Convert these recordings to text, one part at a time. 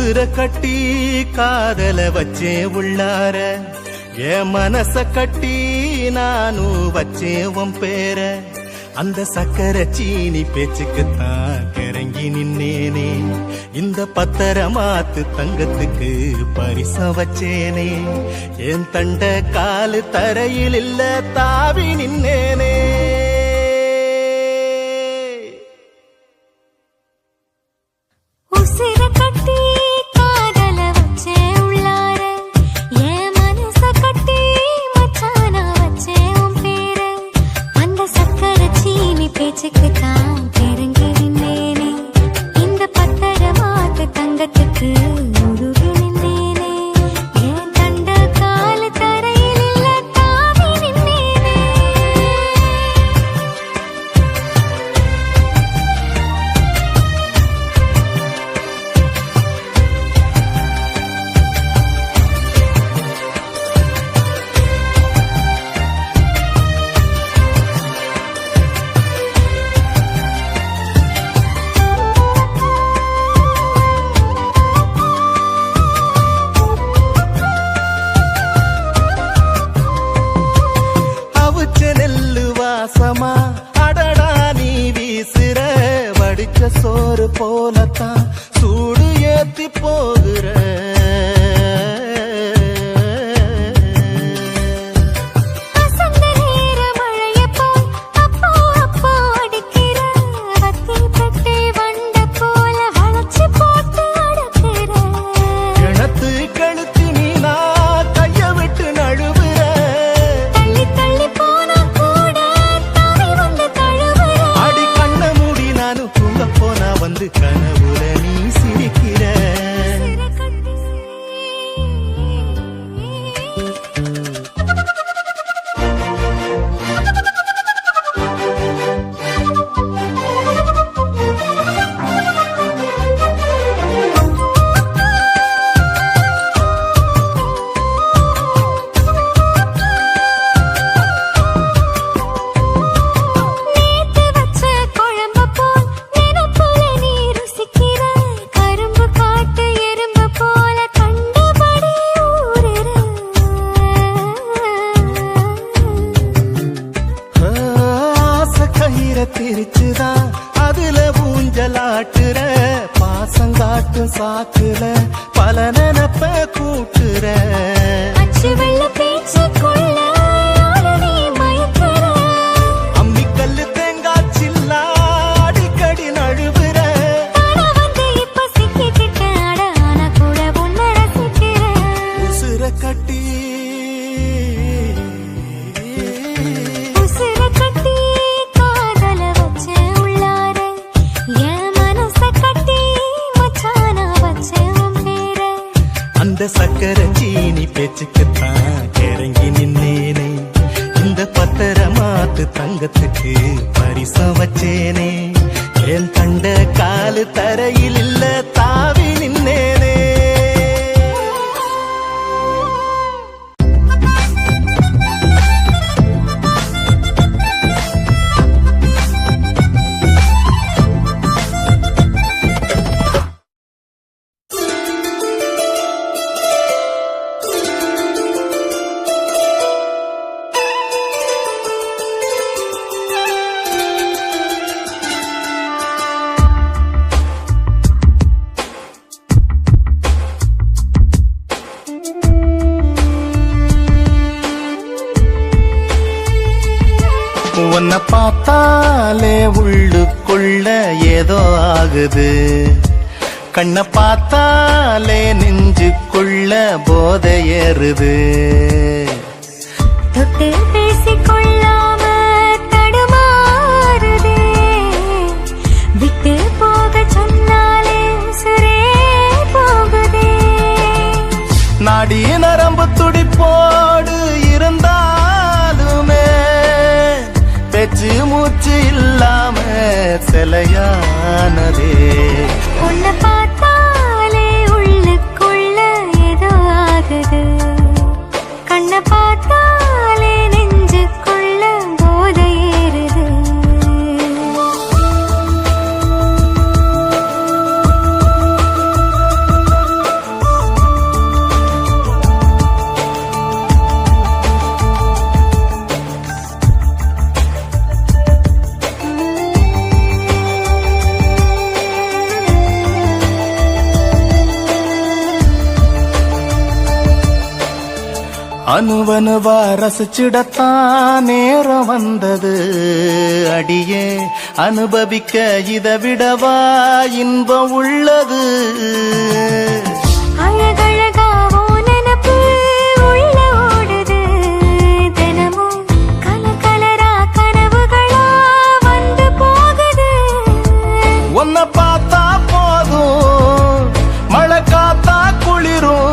உசுர கட்டி காதல வச்சேன் உள்ளார, என் மனச கட்டி நானும் வச்சேன் உன் பேர. அந்த சக்கர சீனி பேச்சுக்குத்தான் கிறங்கி நின்னேனே, இந்த பத்தரமாத்து தங்கத்துக்கு பரிசம் வச்சேனே. என் தண்ட காலு தரையில் இல்ல தாவி நின்னேனே. அடடா நீ வீசுற வடிச்ச சோறு போலத்தான் சூடு ஏத்தி போகுற. கிணத்து கழுத்து நீனா கைய விட்டு நழுவுற. வந்து கனவுல நீ சிரிக்கிற. திருச்சுதான் அதுல ஊஞ்சலாட்டுற, பாசங்காட்டும் சாக்குல பல நினப்ப கூட்டுற. அம்மிக்கல்லு தேங்காய்ச்சில்லா அடிக்கடி நழுவுற. உசுர கட்டி அந்த சக்கர சீனி பேச்சுக்குத்தான் கிறங்கி நின்னேனே, இந்த பத்தரமாத்து தங்கத்துக்கு பரிசம் வச்சேனே. என் கண்ட காலு தரையில் இல்ல தாவி நின்னேனே. உன்னை பார்த்தாலே உள்ளுக்குள்ள ஏதோ ஆகுது, கண்ணை பார்த்தாலே நெஞ்சுக்குள்ள போதை ஏறுது. தொட்டு பேசிக்கொள்ளாம தடுமாறுதே, விட்டு போக சொன்னாலே உசுரே போகுதே. நாடி நரம்பு துடிப்போடு இருந்தாலுமே பேச்சு மூச்சு இல்லாம சிலையானதே. உன்னை பார்த்தாலே உள்ளுக்குள்ள ஏதோ ஆகுது, கண்ணை பார்த்தாலே நெஞ்சுக்குள்ள போதை ஏறுது. அனுவனுவா ரசிச்சிடத்தான் நேரம் வந்தது அடியே அனுபவிக்க இதை விடவா இன்பம் உள்ளது அழகழகா உன் நினப்பு உள்ள ஓடுது தினமும் கலகலரா கனவுகளா வந்து போகுது உன்னை பார்த்தா போதும் மழை காத்தா குளிரும்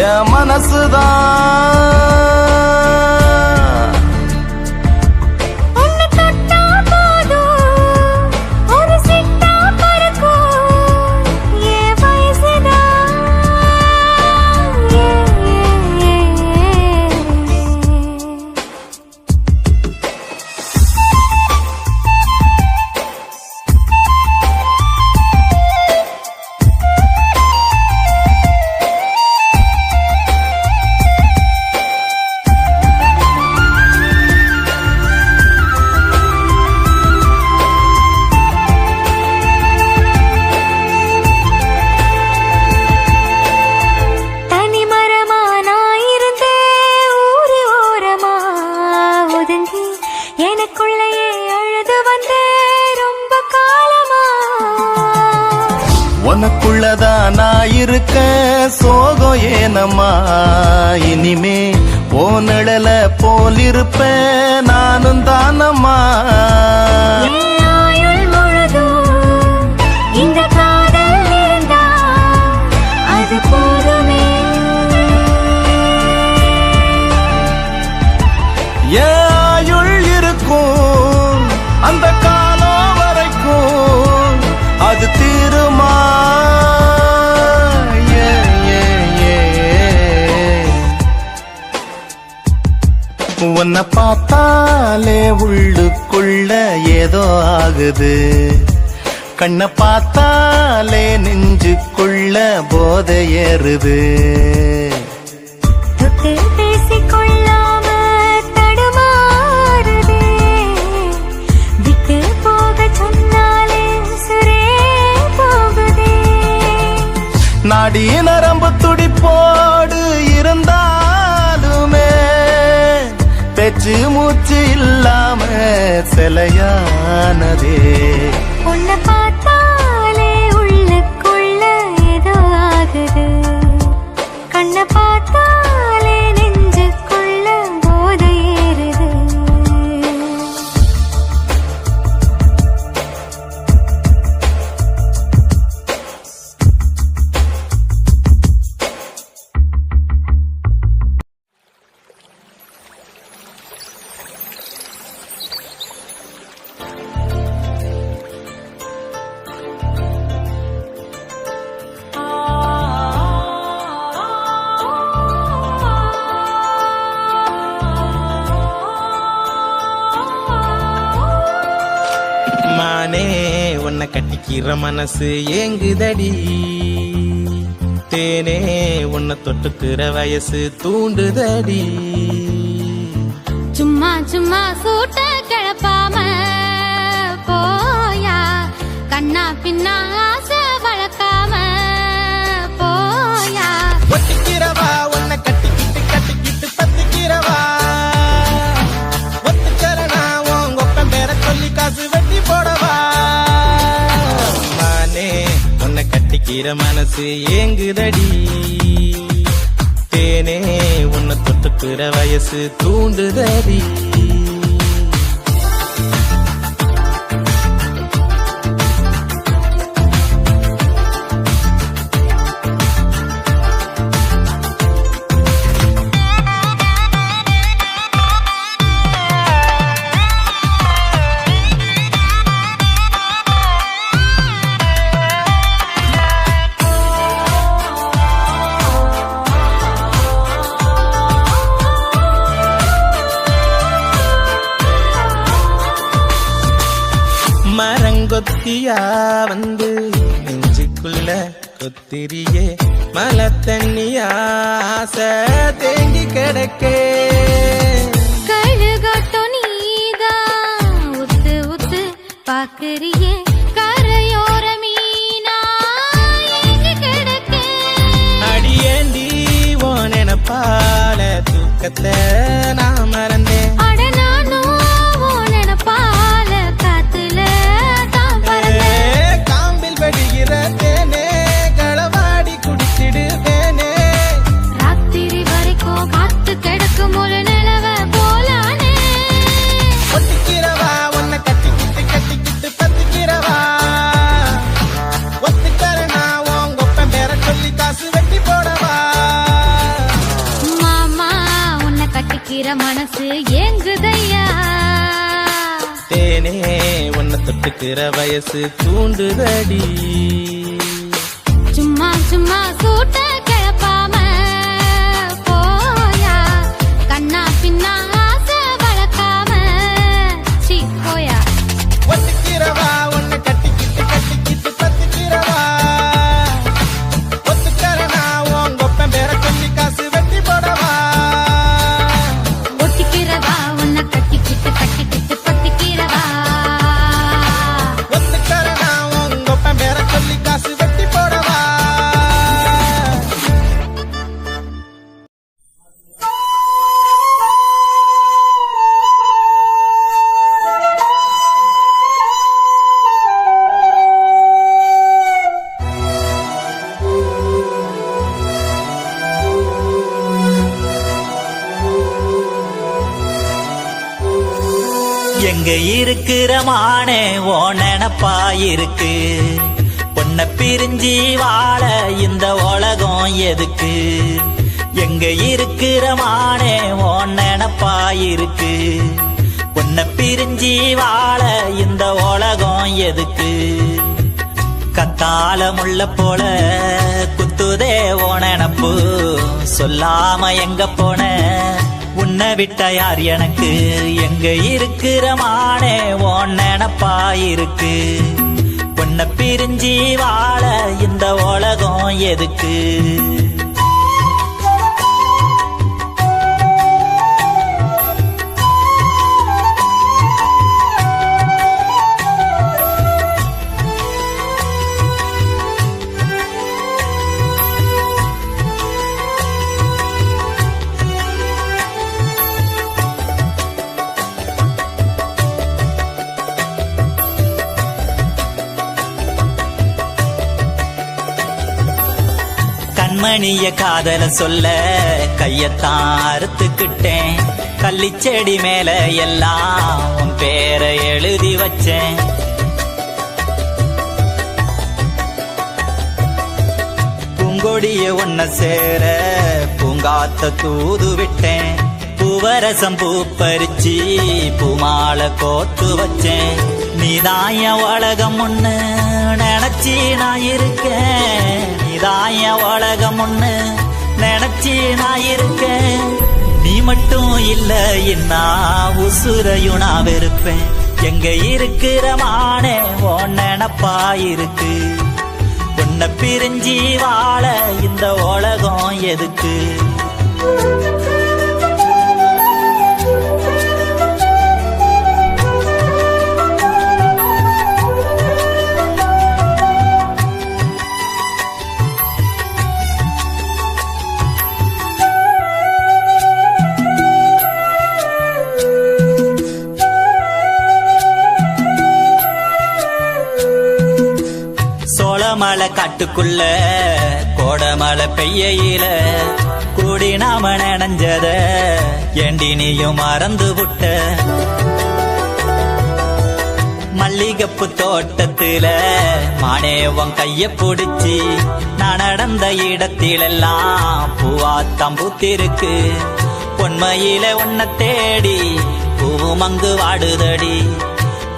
என் மனசுதான் உன்னை தொட்டா போதும் ஒரு சிட்டா பறக்கும் என் வயசுதான் தனிமரமா நான் இருந்தேன் ஊரு ஓரமா ஒதுங்கி எனக்குள்ளேயே அழுது வந்தேன் ரொம்ப காலமா உனக்குள்ளதான் நான் இருக்க சோகம் ஏனம்மா இனிமே ஓ நிழல போலிருப்பேன் நானும் தானம்மா என் ஆயுள் முழுதும் இந்த காதல் இருந்தா அது போதுமே என் ஆயுள் இருக்கும் அந்த காலம் வரைக்கும் அது தீருமா ஏ, ஏ, ஏ. உன்னை பார்த்தாலே உள்ளுக்குள்ள ஏதோ ஆகுது கண்ணை பார்த்தாலே நெஞ்சுக்குள்ள போதை ஏறுது தொட்டு பேசிக்கொள்ளாம தடுமாறுதே விட்டு போக சொன்னாலே உசுரே போகுதே நாடி நரம்பு துடிப்போடு இருந்தாலுமே பேச்சு மூச்சு இல்லாம சிலையானதே உன்னை பார்த்தாலே உள்ளுக்குள்ள ஏதோ ஆகுது கண்ணை பார்த்தாலே நெஞ்சுக்குள்ள போதை ஏறுது மானே உன்னை கட்டிக்கிற மனசு ஏங்குதடி தேனே உன்னை தொட்டுக்கிற வயசு தூண்டுதடி சும்மா சும்மா சூட்ட கிளப்பாம போயா கண்ணா பின்னா ஆசை வளர்க்காம போயா ஒட்டிக்கிறவா உன்னை கட்டிக்கிட்டு பத்திக்கிறவா ஒத்துக்கறனா உன் ஒப்பம் பேர சொல்லி காசு வெட்டி போடவா மானே உன்னை கட்டிக்கிற மனசு ஏங்குதடி தேனே உன்னை தொட்டுக்கிற வயசு தூண்டுதடி மரங்கொத்தியா வந்து நெஞ்சுக்குள்ள கொத்திரியே மலை தண்ணியா ஆசை தேங்கி கிடக்கே கழுகட்டும் நீதான் உத்து உத்து பாக்குறியே கரையோர மீனா எங்க கிடக்கே அடியேண்டி ஓ நினப்பால ஏக்கத்தை நான் மறந்தேன். அட நானும் உன் நினைப்பால காத்துல தான் பறந்தேன். காம்பில் வடிகிற தேனே களவாடி குடிச்சிடுவேனே. ராத்திரி வரைக்கும் காத்து கிடக்கும் ஒரு நிலவ போலானே. ஒத்திக்கிறவா உன்னை கட்டிக்கிட்டு பத்திக்கிறவா. ஒத்துக்கறனா உன் கொப்பன் பேர சொல்லி காசு வெட்டி போடவா. மாமா உன்னை கட்டிக்கிற மனசு ஏங்குதையா. தேனே உன்னை தொட்டுக்கிற வயசு தூண்டுதடி. சும்மா சும்மா சூட்ட கிளப்பாம போயா. கண்ணா பின்னா ஆசை வளர்க்காம சீ போயா. ஒத்துக்கிறவா உன்னை கட்டிக்கிட்டு பத்திக்கிறவா. ஒத்துக்கறனா உன் கொப்பன் பேர சொல்லி காசு வெட்டி போடவா. ஒட்டிக்கிறவா உன்னை கட்டிக்கிட்டு பத்திக்கிறவா. ஒத்துக்கறனா உன் கொப்பன் பேர சொல்லி காசு வெட்டி போடவா. எங்க இருக்கிற மானே ஓ நினப்பா இருக்கு. உன்னை பிரிஞ்சி வாழ இந்த உலகம் எதுக்கு. எங்க இருக்கிற மானே ஓ நினப்பா இருக்கு. உன்னை பிரிஞ்சி வாழ இந்த உலகம் எதுக்கு. கத்தால முள்ள போல குத்துதே ஓ நினப்பு. சொல்லாம எங்க போன உன்னை விட்ட யார் எனக்கு. எங்க இருக்கிற மானே உன் நினப்பா இருக்கு. உன்னை பிரிஞ்சி வாழ இந்த உலகம் எதுக்கு. கண்மணிய காதல சொல்ல கையத்தான் அறுத்துக்கிட்டேன். கள்ளிச்செடி மேல எல்லாம் உன் பேரை எழுதி வச்சேன். பூங்கொடிய ஒன்ன சேர பூங்காத்த தூது விட்டேன். பூவரசம் பூ பறிச்சு பூமாலை கோத்து வச்சேன். நீதான் என் உலகம் ஒண்ணு நினைச்சி நான் இருக்கேன். நீதான் என் உலகம் ஒண்ணு நினைச்சி நான் இருக்கேன். நீ மட்டும் இல்ல இன்னா உசுரையும் நான் வெறுப்பேன். எங்க இருக்கிற மானே உன் நினப்பா இருக்கு. உன்னை பிரிஞ்சி வாழ இந்த உலகம் எதுக்கு. சோளமலை காட்டுக்குள்ள கோடமலை பெய்யையில கூடி நாம நினைஞ்சத ஏண்டி நீயும் மறந்து விட்ட. மல்லிகப்பு தோட்டத்துல மானேவன் கைய பிடிச்சி நான் நடந்த இடத்திலெல்லாம் பூவாத்தம் பூத்திருக்கு. பொன்மையில உன்னை தேடி பூவும் அங்கு வாடுதடி.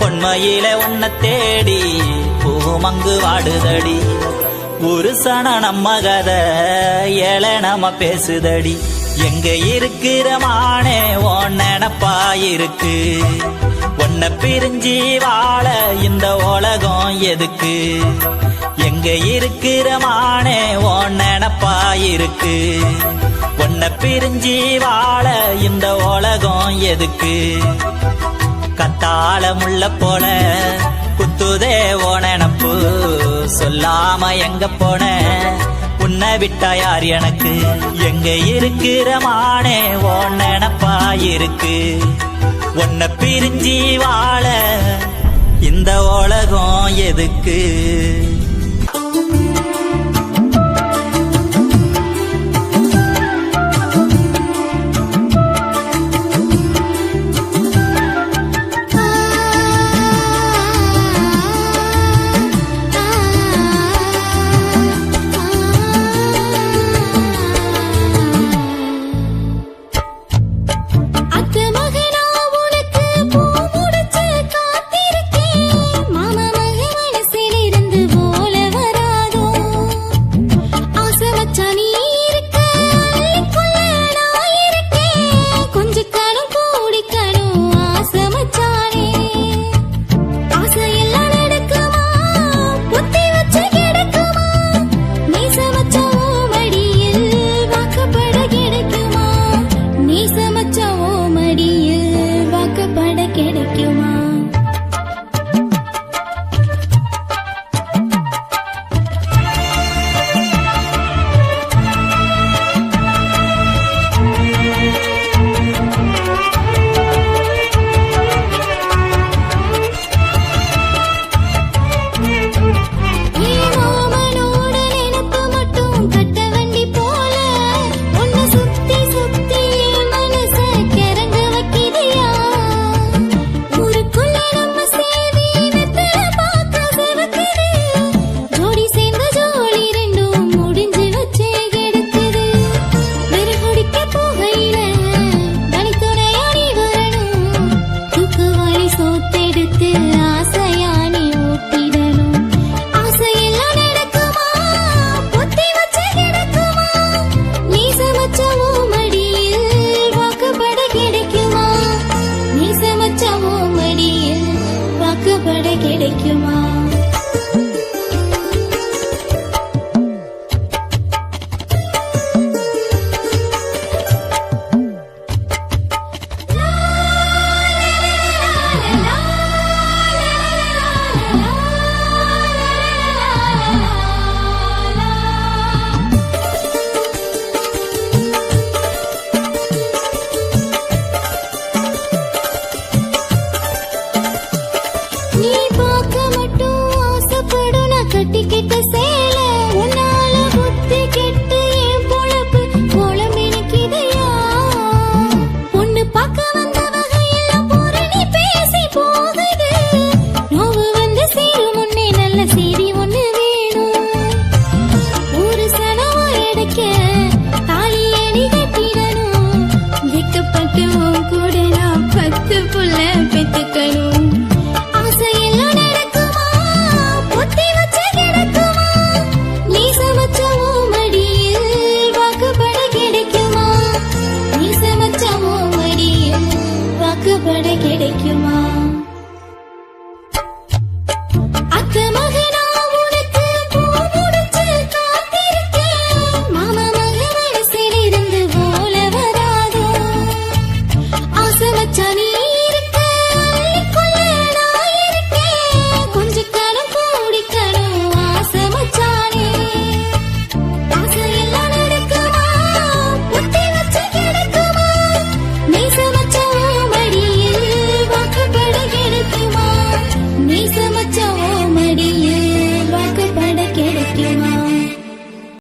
பொன்மையில உன்னை தேடி பூவும் அங்கு வாடுதடி. ஒரு சன நம்ம கதை ஏழை நம்ம பேசுதடி. எங்க இருக்கிற மானே உன் நினப்பா இருக்கு. உன்னை பிரிஞ்சி வாழ இந்த உலகம் எதுக்கு. எங்க இருக்கிற மானே உன் நினப்பா இருக்கு. உன்னை பிரிஞ்சி வாழ இந்த உலகம் எதுக்கு. கத்தால முள்ள போல குத்துதே ஓ நினப்பு. சொல்லாம எங்க போன உன்னை விட்டா யார் எனக்கு எங்க இருக்கிற மானே ஓன் நினப்பா இருக்கு உன்னை பிரிஞ்சி வாழ இந்த உலகம் எதுக்கு கிடைக்குமா கட்டிக்கிட்ட